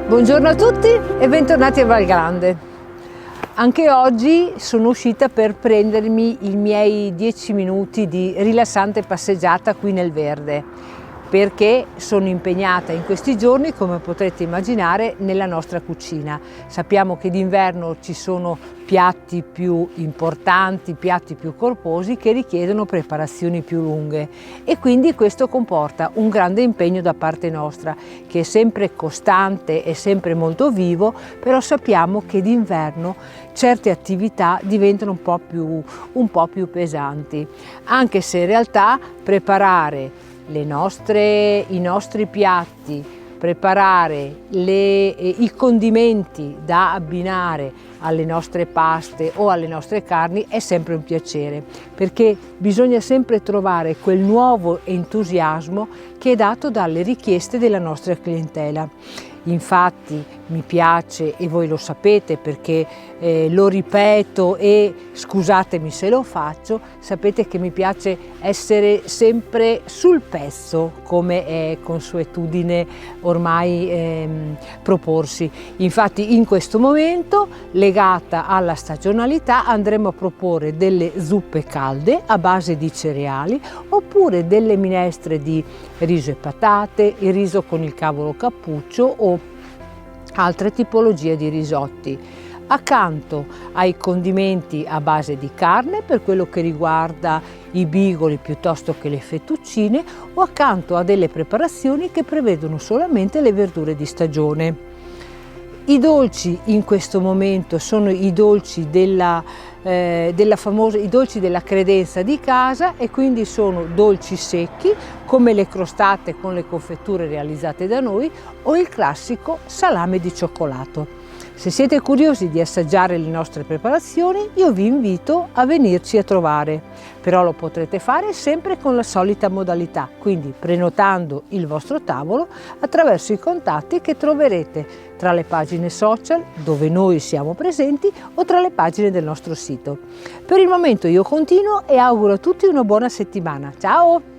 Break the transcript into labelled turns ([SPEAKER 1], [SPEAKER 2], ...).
[SPEAKER 1] Buongiorno a tutti e bentornati a Val Grande. Anche oggi sono uscita per prendermi i miei 10 minuti di rilassante passeggiata qui nel verde, perché sono impegnata in questi giorni, come potrete immaginare, nella nostra cucina. Sappiamo che d'inverno ci sono piatti più importanti, piatti più corposi che richiedono preparazioni più lunghe e quindi questo comporta un grande impegno da parte nostra, che è sempre costante e sempre molto vivo, però sappiamo che d'inverno certe attività diventano un po' più pesanti, anche se in realtà preparare i nostri piatti, preparare i condimenti da abbinare alle nostre paste o alle nostre carni è sempre un piacere, perché bisogna sempre trovare quel nuovo entusiasmo che è dato dalle richieste della nostra clientela. Infatti mi piace, e voi lo sapete perché lo ripeto e scusatemi se lo faccio, sapete che mi piace essere sempre sul pezzo, come è consuetudine ormai proporsi. Infatti in questo momento, legata alla stagionalità, andremo a proporre delle zuppe calde a base di cereali oppure delle minestre di riso e patate, il riso con il cavolo cappuccio o altre tipologie di risotti, accanto ai condimenti a base di carne per quello che riguarda i bigoli piuttosto che le fettuccine, o accanto a delle preparazioni che prevedono solamente le verdure di stagione. I dolci in questo momento sono i dolci i dolci della credenza di casa, e quindi sono dolci secchi come le crostate con le confetture realizzate da noi o il classico salame di cioccolato. Se siete curiosi di assaggiare le nostre preparazioni, io vi invito a venirci a trovare, però lo potrete fare sempre con la solita modalità, quindi prenotando il vostro tavolo attraverso i contatti che troverete tra le pagine social dove noi siamo presenti o tra le pagine del nostro sito. Per il momento io continuo e auguro a tutti una buona settimana. Ciao!